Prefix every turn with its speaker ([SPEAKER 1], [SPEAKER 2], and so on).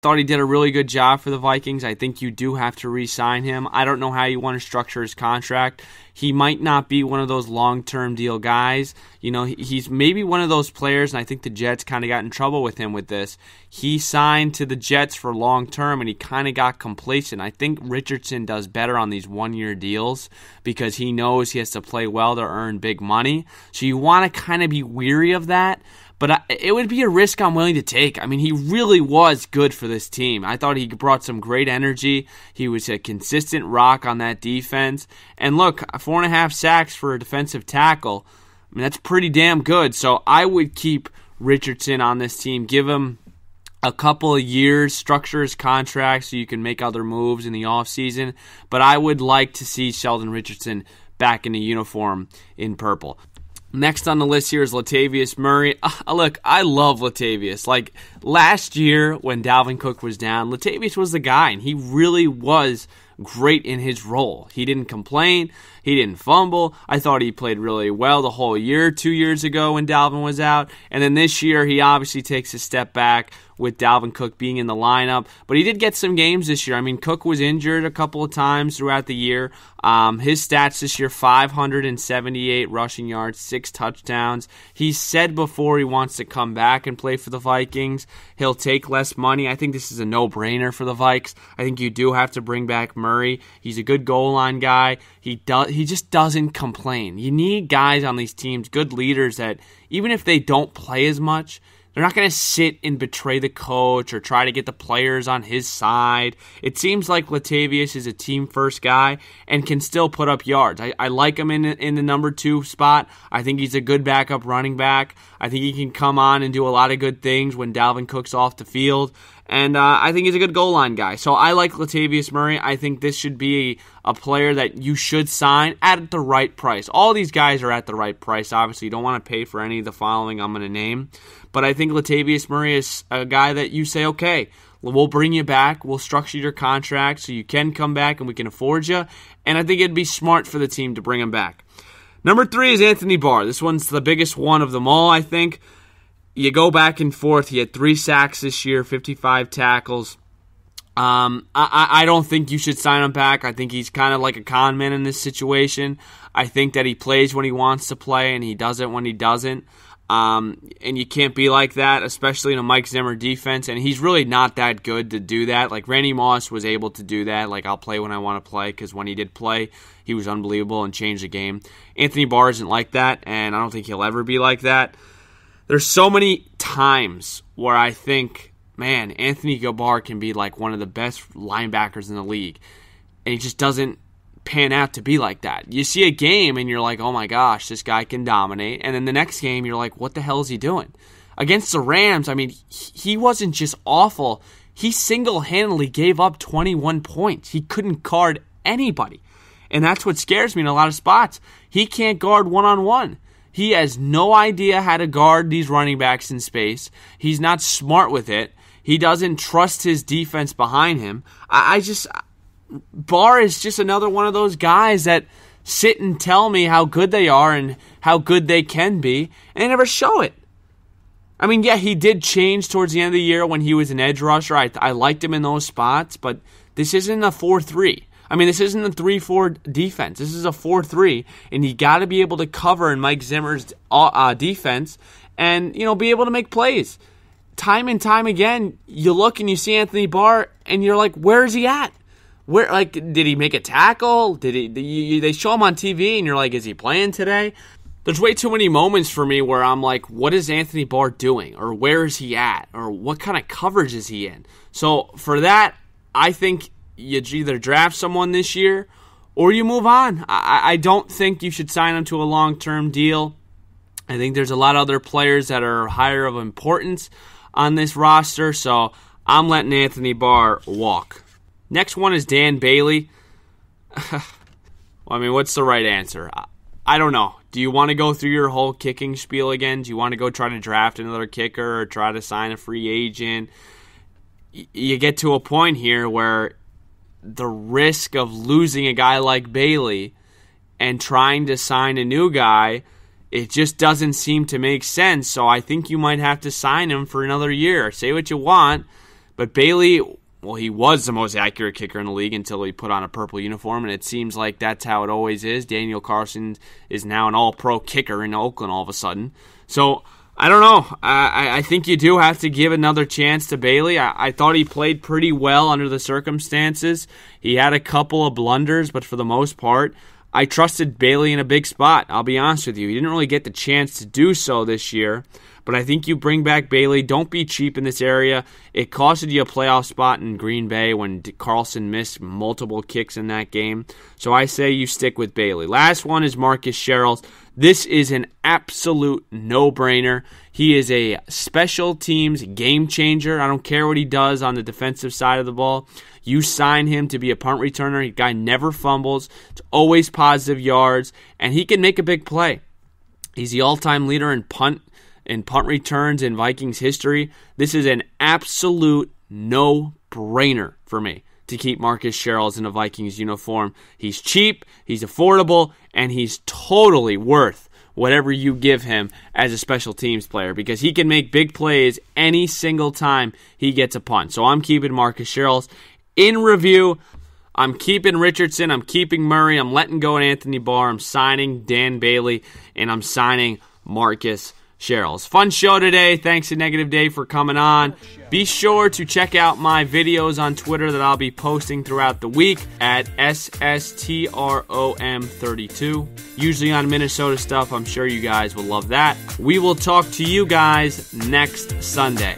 [SPEAKER 1] Thought he did a really good job for the Vikings. I think you do have to re-sign him. I don't know how you want to structure his contract. He might not be one of those long-term deal guys. You know, he's maybe one of those players, and I think the Jets kind of got in trouble with him with this. He signed to the Jets for long-term, and he kind of got complacent. I think Richardson does better on these one-year deals because he knows he has to play well to earn big money. So you want to kind of be weary of that. But it would be a risk I'm willing to take. I mean, he really was good for this team. I thought he brought some great energy. He was a consistent rock on that defense. And look, 4.5 sacks for a defensive tackle, I mean, that's pretty damn good. So I would keep Richardson on this team. Give him a couple of years, structure his contract so you can make other moves in the offseason. But I would like to see Sheldon Richardson back in a uniform in purple. Next on the list here is Latavius Murray. Look, I love Latavius. Like, last year when Dalvin Cook was down, Latavius was the guy, and he really was great in his role. He didn't complain. He didn't fumble. I thought he played really well the whole year, 2 years ago when Dalvin was out. And then this year, he obviously takes a step back with Dalvin Cook being in the lineup. But he did get some games this year. I mean, Cook was injured a couple of times throughout the year. His stats this year, 578 rushing yards, 6 touchdowns. He said before he wants to come back and play for the Vikings. He'll take less money. I think this is a no-brainer for the Vikes. I think you do have to bring back Murray. He's a good goal line guy. He just doesn't complain. You need guys on these teams, good leaders that even if they don't play as much, they're not going to sit and betray the coach or try to get the players on his side. It seems like Latavius is a team-first guy and can still put up yards. I like him in the number 2 spot. I think he's a good backup running back. I think he can come on and do a lot of good things when Dalvin Cook's off the field. And I think he's a good goal line guy. So I like Latavius Murray. I think this should be a player that you should sign at the right price. All these guys are at the right price. Obviously, you don't want to pay for any of the following I'm going to name. But I think Latavius Murray is a guy that you say, okay, we'll bring you back. We'll structure your contract so you can come back and we can afford you. And I think it'd be smart for the team to bring him back. Number 3 is Anthony Barr. This one's the biggest one of them all, I think. You go back and forth. He had 3 sacks this year, 55 tackles. I don't think you should sign him back. I think he's kind of like a con man in this situation. I think that he plays when he wants to play and he doesn't when he doesn't. And you can't be like that, especially in a Mike Zimmer defense. And he's really not that good to do that. Like Randy Moss was able to do that. Like, I'll play when I want to play, because when he did play, he was unbelievable and changed the game. Anthony Barr isn't like that, and I don't think he'll ever be like that. There's so many times where I think, man, Anthony Barr can be like one of the best linebackers in the league, and he just doesn't pan out to be like that. You see a game and you're like, oh my gosh, this guy can dominate, and then the next game you're like, what the hell is he doing? Against the Rams, I mean, he wasn't just awful. He single-handedly gave up 21 points. He couldn't guard anybody, and that's what scares me in a lot of spots. He can't guard one-on-one. He has no idea how to guard these running backs in space. He's not smart with it. He doesn't trust his defense behind him. Barr is just another one of those guys that sit and tell me how good they are and how good they can be, and they never show it. I mean, yeah, he did change towards the end of the year when he was an edge rusher. I liked him in those spots, but this isn't a 4-3. I mean, this isn't a 3-4 defense. This is a 4-3, and you got to be able to cover in Mike Zimmer's defense and, be able to make plays. Time and time again, you look and you see Anthony Barr, and you're like, where is he at? Did he make a tackle? They show him on TV, and you're like, is he playing today? There's way too many moments for me where I'm like, what is Anthony Barr doing? Or where is he at? Or what kind of coverage is he in? So for that, I think you either draft someone this year or you move on. I don't think you should sign him to a long-term deal. I think there's a lot of other players that are higher of importance on this roster, so I'm letting Anthony Barr walk. Next one is Dan Bailey. What's the right answer? I don't know. Do you want to go through your whole kicking spiel again? Do you want to go try to draft another kicker or try to sign a free agent? You get to a point here where the risk of losing a guy like Bailey and trying to sign a new guy, it just doesn't seem to make sense. So I think you might have to sign him for another year. Say what you want, But Bailey, well, he was the most accurate kicker in the league until he put on a purple uniform, and it seems like that's how it always is. Daniel Carlson is now an all-pro kicker in Oakland all of a sudden. So, I don't know. I think you do have to give another chance to Bailey. I thought he played pretty well under the circumstances. He had a couple of blunders, but for the most part, I trusted Bailey in a big spot. I'll be honest with you. He didn't really get the chance to do so this year, but I think you bring back Bailey. Don't be cheap in this area. It costed you a playoff spot in Green Bay when Carlson missed multiple kicks in that game. So I say you stick with Bailey. Last one is Marcus Sherrills. This is an absolute no-brainer. He is a special teams game changer. I don't care what he does on the defensive side of the ball. You sign him to be a punt returner. The guy never fumbles. It's always positive yards, and he can make a big play. He's the all-time leader in punt returns in Vikings history. This is an absolute no-brainer for me to keep Marcus Sherrills in a Vikings uniform. He's cheap, he's affordable, and he's totally worth whatever you give him as a special teams player because he can make big plays any single time he gets a punt. So I'm keeping Marcus Sherrills. In review, I'm keeping Richardson, I'm keeping Murray, I'm letting go of Anthony Barr, I'm signing Dan Bailey, and I'm signing Marcus Sherrills. Fun show today. Thanks to Negative Dave for coming on. Be sure to check out my videos on Twitter that I'll be posting throughout the week at SSTROM32. Usually on Minnesota stuff. I'm sure you guys will love that. We will talk to you guys next Sunday.